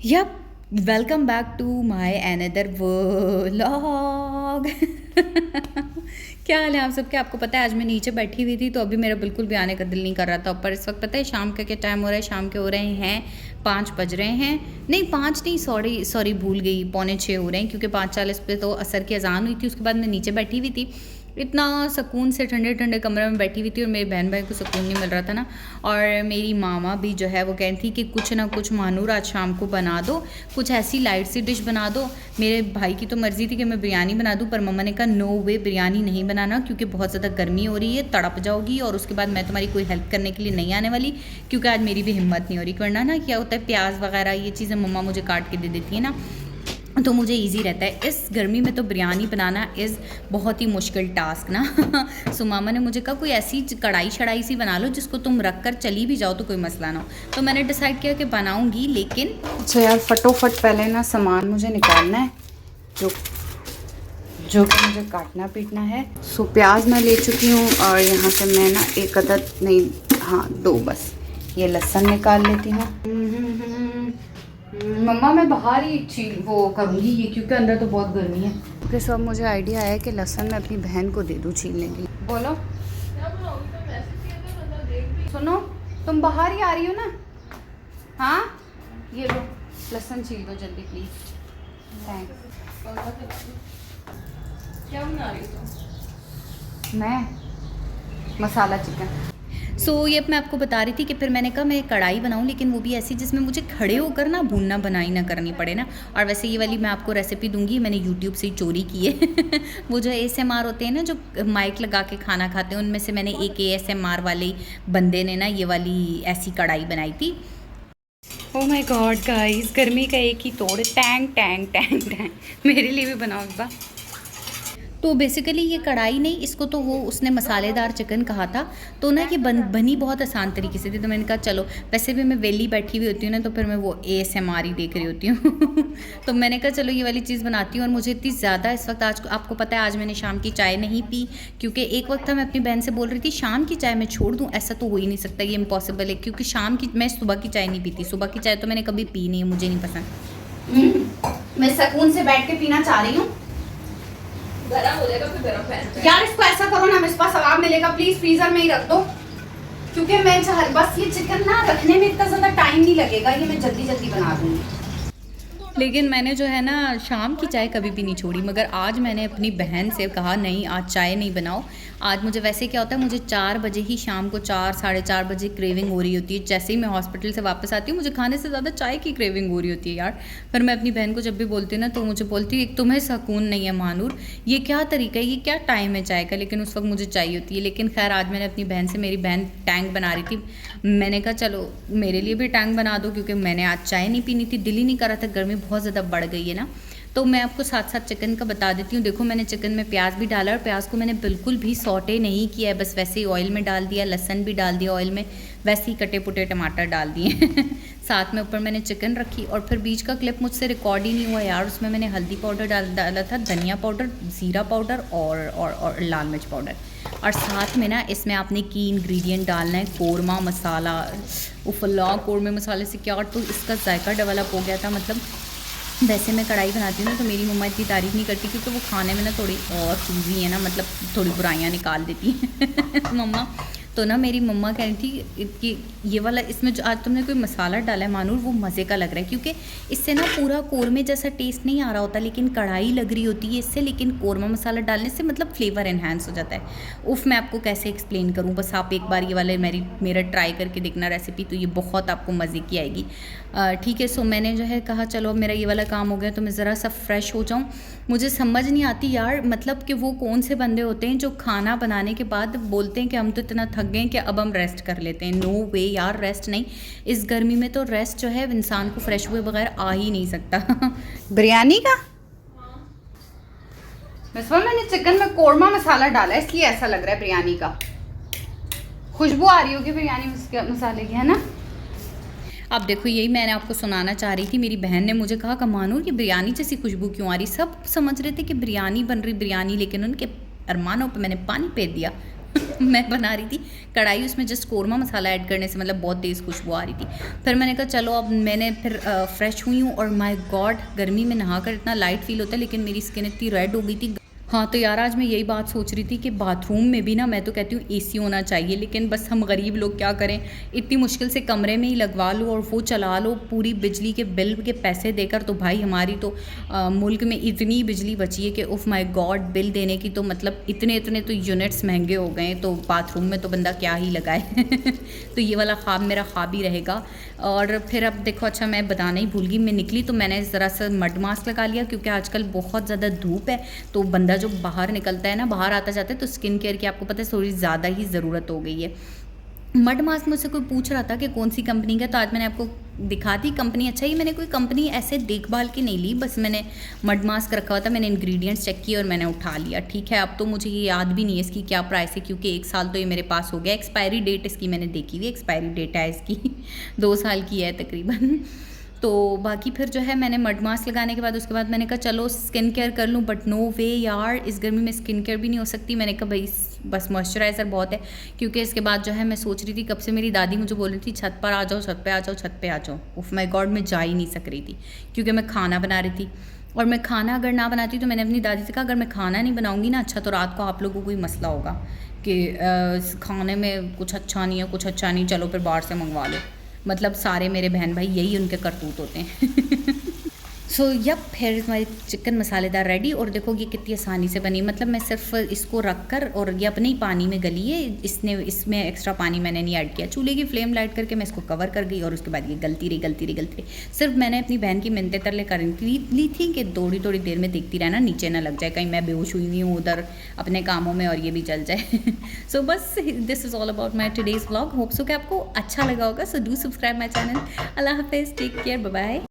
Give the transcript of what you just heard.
Yep, welcome back to my another vlog. क्या हाल है आप सबके। आपको पता है आज मैं नीचे बैठी हुई थी तो अभी मेरा बिल्कुल भी आने का दिल नहीं कर रहा था। पर इस वक्त पता है शाम का क्या टाइम हो रहा है। शाम के हो रहे हैं 5 बज रहे हैं। नहीं 5 नहीं, सॉरी भूल गई, 5:45 हो रहे हैं क्योंकि 5:40 पे तो असर की अजान हुई थी। उसके बाद मैं नीचे बैठी हुई थी, इतना सुकून से ठंडे ठंडे कमरे में बैठी हुई थी और मेरी बहन भाई को सुकून नहीं मिल रहा था ना। और मेरी मामा भी जो है वो कह रही थी कि कुछ ना कुछ मानूर आज शाम को बना दो, कुछ ऐसी लाइट सी डिश बना दो। मेरे भाई की तो मर्ज़ी थी कि मैं बिरयानी बना दूं, पर मम्मा ने कहा नो वे, बिरयानी नहीं बनाना क्योंकि बहुत ज़्यादा गर्मी हो रही है, तड़प जाओगी और उसके बाद मैं तुम्हारी कोई हेल्प करने के लिए नहीं आने वाली, क्योंकि आज मेरी भी हिम्मत नहीं हो रही। वरना ना क्या होता है, प्याज वगैरह ये चीज़ें मम्मा मुझे काट के दे देती है ना, तो मुझे इजी रहता है। इस गर्मी में तो बिरयानी बनाना इज़ बहुत ही मुश्किल टास्क ना। सो मामा ने मुझे कहा कोई ऐसी कढ़ाई शढ़ाई सी बना लो जिसको तुम रख कर चली भी जाओ तो कोई मसला ना हो। तो मैंने डिसाइड किया कि बनाऊंगी, लेकिन अच्छा यार फटोफट पहले ना सामान मुझे निकालना है जो कि मुझे काटना पीटना है। सो प्याज मैं ले चुकी हूँ और यहाँ से मैं ना एक अदद नहीं, हाँ 2 बस, ये लहसुन निकाल लेती हूँ। मम्मा मैं बाहर ही छील वो करूँगी ये, क्योंकि अंदर तो बहुत गर्मी है। फिर सब मुझे आइडिया आया कि लहसुन मैं अपनी बहन को दे दूँ छीलने के लिए। बोलो सुनो, तुम बाहर ही आ रही हो ना? हाँ ये लो लहसुन छील दो जल्दी प्लीज़। थैंक्स। क्या बना रही हो? मैं मसाला चिकन। ये मैं आपको बता रही थी कि फिर मैंने कहा मैं कढ़ाई बनाऊं, लेकिन वो भी ऐसी जिसमें मुझे खड़े होकर ना भूनना बनाई ना करनी पड़े ना। और वैसे ये वाली मैं आपको रेसिपी दूंगी, मैंने यूट्यूब से ही चोरी की है। वो जो ASMR होते हैं ना, जो माइक लगा के खाना खाते हैं, उनमें से मैंने एक ASMR वाले बंदे ने ना ये वाली ऐसी कढ़ाई बनाई थी। ओह माय गॉड गाइस, गर्मी का एक ही तोड़, टैंग टैंग टैंग टैंग। मेरे लिए भी बनाओ एक बार। तो बेसिकली ये कढ़ाई नहीं, इसको तो वो उसने मसालेदार चिकन कहा था, तो ना ये बनी बहुत आसान तरीके से थी। तो मैंने कहा चलो, वैसे भी मैं वेली बैठी हुई होती हूँ ना, तो फिर मैं वो ASMR ही देख रही होती हूँ। तो मैंने कहा चलो ये वाली चीज़ बनाती हूँ। और मुझे इतनी ज़्यादा इस वक्त, आज आपको पता है आज मैंने शाम की चाय नहीं पी, क्योंकि एक वक्त था मैं अपनी बहन से बोल रही थी शाम की चाय मैं छोड़ दूँ, ऐसा तो हो ही नहीं सकता, ये इम्पॉसिबल है, क्योंकि शाम की मैं सुबह की चाय नहीं पीती। सुबह की चाय तो मैंने कभी पी नहीं है, मुझे नहीं पसंद। मैं सुकून से बैठ के पीना चाह रही हूँ। गरम हो जाएगा, फिर गरम पहन यार इसको ऐसा करो ना, मेरे पास सवाब मिलेगा, प्लीज फ्रीजर में ही रख दो, क्योंकि मैं बस ये चिकन ना रखने में इतना ज़्यादा टाइम नहीं लगेगा, ये मैं जल्दी जल्दी बना दूँगी। लेकिन मैंने जो है ना शाम की चाय कभी भी नहीं छोड़ी, मगर आज मैंने अपनी बहन से कहा नहीं आज चाय नहीं बनाओ। आज मुझे वैसे क्या होता है, मुझे 4 बजे ही शाम को 4 साढ़े 4 बजे क्रेविंग हो रही होती है। जैसे ही मैं हॉस्पिटल से वापस आती हूँ मुझे खाने से ज़्यादा चाय की क्रेविंग हो रही होती है यार। पर मैं अपनी बहन को जब भी बोलती हूँ ना तो मुझे बोलती है तुम्हें सुकून नहीं है मानूर, ये क्या तरीका है, ये क्या टाइम है चाय का, लेकिन उस वक्त मुझे चाहिए होती है। लेकिन खैर आज मैंने अपनी बहन से, मेरी बहन टैंक बना रही थी, मैंने कहा चलो मेरे लिए भी टैंक बना दो, क्योंकि मैंने आज चाय नहीं पीनी थी, दिल ही नहीं कर रहा था, गर्मी बहुत ज़्यादा बढ़ गई है ना। तो मैं आपको साथ साथ चिकन का बता देती हूँ। देखो मैंने चिकन में प्याज भी डाला, और प्याज को मैंने बिल्कुल भी सौटे नहीं किया है, बस वैसे ही ऑयल में डाल दिया, लहसन भी डाल दिया ऑयल में, वैसे ही कटे पुटे टमाटर डाल दिए। साथ में ऊपर मैंने चिकन रखी, और फिर बीच का क्लिप मुझसे रिकॉर्ड ही नहीं हुआ यार, उसमें मैंने हल्दी पाउडर डाला था, धनिया पाउडर, ज़ीरा पाउडर और लाल मिर्च पाउडर। और साथ में ना इसमें आपने की इंग्रेडिएंट डालना है, कोरमा मसाला। उफला कोरमे मसाले से क्या, तो इसका जायका डेवलप हो गया था। मतलब वैसे मैं कढ़ाई बनाती हूँ ना तो मेरी मम्मा इतनी तारीफ़ नहीं करती, क्योंकि वो खाने में ना थोड़ी और चूज़ी है ना, मतलब थोड़ी बुराइयाँ निकाल देती हैं। मम्मा तो ना मेरी मम्मा कह रही थी कि ये वाला इसमें जो आज तुमने कोई मसाला डाला है मानूर, वो मज़े का लग रहा है, क्योंकि इससे ना पूरा कोरमे जैसा टेस्ट नहीं आ रहा होता, लेकिन कढ़ाई लग रही होती है इससे, लेकिन कोरमा मसाला डालने से मतलब फ्लेवर एनहांस हो जाता है। उफ़ मैं आपको कैसे एक्सप्लेन करूँ, बस आप एक बार ये वाले मेरा ट्राई करके देखना रेसिपी, तो ये बहुत आपको मज़े की आएगी। ठीक है। सो मैंने जो है कहा चलो अब मेरा ये वाला काम हो गया तो मैं ज़रा सा फ्रेश हो जाऊँ। मुझे समझ नहीं आती यार, मतलब कि वो कौन से बंदे होते हैं जो खाना बनाने के बाद बोलते हैं कि हम तो इतना थक गए कि अब हम रेस्ट कर लेते हैं। नो वे यार, रेस्ट नहीं, इस गर्मी में तो रेस्ट जो है इंसान को फ्रेश हुए बगैर आ ही नहीं सकता। बिरयानी का मैंने चिकन में कोरमा मसाला डाला है, इसलिए ऐसा लग रहा है बिरयानी का। खुशबू आ रही होगी बिरयानी मसाले की, है ना। अब देखो यही मैंने आपको सुनाना चाह रही थी, मेरी बहन ने मुझे कहा कमानूर ये बिरयानी जैसी खुशबू क्यों आ रही। सब समझ रहे थे कि बिरयानी बन रही बिरयानी, लेकिन उनके अरमानों पे मैंने पानी फेर दिया। मैं बना रही थी कढ़ाई, उसमें जस्ट कोरमा मसाला ऐड करने से मतलब बहुत तेज़ खुशबू आ रही थी। फिर मैंने कहा चलो अब मैंने फिर फ्रेश हुई हूँ और माय गॉड गर्मी में नहा कर इतना लाइट फील होता है, लेकिन मेरी स्किन इतनी रेड हो गई थी। हाँ तो यार आज मैं यही बात सोच रही थी कि बाथरूम में भी ना मैं तो कहती हूँ एसी होना चाहिए, लेकिन बस हम गरीब लोग क्या करें, इतनी मुश्किल से कमरे में ही लगवा लो और वो चला लो पूरी बिजली के बिल के पैसे देकर। तो भाई हमारी तो मुल्क में इतनी बिजली बची है कि उफ़ माय गॉड, बिल देने की तो मतलब इतने तो यूनिट्स महंगे हो गए, तो बाथरूम में तो बंदा क्या ही लगाए। तो ये वाला ख्वाब मेरा ख्वाब ही रहेगा। और फिर अब देखो, अच्छा मैं बताना ही भूल गई, मैं निकली तो मैंने ज़रा सा मड मास्क लगा लिया, क्योंकि आजकल बहुत ज़्यादा धूप है, तो बंदा जो बाहर निकलता है ना, बाहर आता जाता है, तो स्किन केयर की आपको पता है थोड़ी ज़्यादा ही ज़रूरत हो गई है। मड मास्क मुझसे कोई पूछ रहा था कि कौन सी कंपनी का, तो आज मैंने आपको दिखा दी कंपनी। अच्छा ही मैंने कोई कंपनी ऐसे देखभाल की नहीं ली, बस मैंने मड मास्क रखा हुआ था, मैंने इंग्रेडिएंट्स चेक किए और मैंने उठा लिया। ठीक है, अब तो मुझे ये याद भी नहीं है इसकी क्या प्राइस है, क्योंकि 1 साल तो ये मेरे पास हो गया। एक्सपायरी डेट इसकी मैंने देखी हुई, एक्सपायरी डेट है इसकी 2 साल की है तकरीबन। तो बाकी फिर जो है मैंने मड मास्क लगाने के बाद उसके बाद मैंने कहा चलो स्किन केयर कर लूँ, बट नो वे यार, इस गर्मी में स्किन केयर भी नहीं हो सकती। मैंने कहा भाई बस मॉइस्चराइज़र बहुत है, क्योंकि इसके बाद जो है मैं सोच रही थी कब से, मेरी दादी मुझे बोल रही थी छत पर आ जाओ, छत पे आ जाओ, छत पे आ जाओ। उफ़ माय गॉड, मैं जा ही नहीं सक रही थी, क्योंकि मैं खाना बना रही थी। और मैं खाना अगर ना बनाती तो मैंने अपनी दादी से कहा अगर मैं खाना नहीं बनाऊँगी ना अच्छा, तो रात को आप लोगों को कोई मसला होगा कि खाने में कुछ अच्छा नहीं है, कुछ अच्छा नहीं, चलो फिर बाहर से मंगवा लो। मतलब सारे मेरे बहन भाई यही उनके करतूत होते हैं। सो यप, फिर हमारी चिकन मसालेदार रेडी। और देखो ये कितनी आसानी से बनी, मतलब मैं सिर्फ इसको रख कर, और ये अपने ही पानी में गली है, इसमें एक्स्ट्रा पानी मैंने नहीं ऐड किया। चूल्हे की फ्लेम लाइट करके मैं इसको कवर कर गई, और उसके बाद ये गलती रही। सिर्फ मैंने अपनी बहन की मिन्नतें तरले कर ली थी कि थोड़ी देर में देखती रहना, नीचे ना लग जाए, कहीं मैं बेहोश हुई हूँ उधर अपने कामों में और ये भी जल जाए। सो बस this is all about my today's vlog. Hope so कि आपको अच्छा लगा होगा। So do subscribe my channel. अल्लाह हाफिज़, टेक केयर, बाय बाय।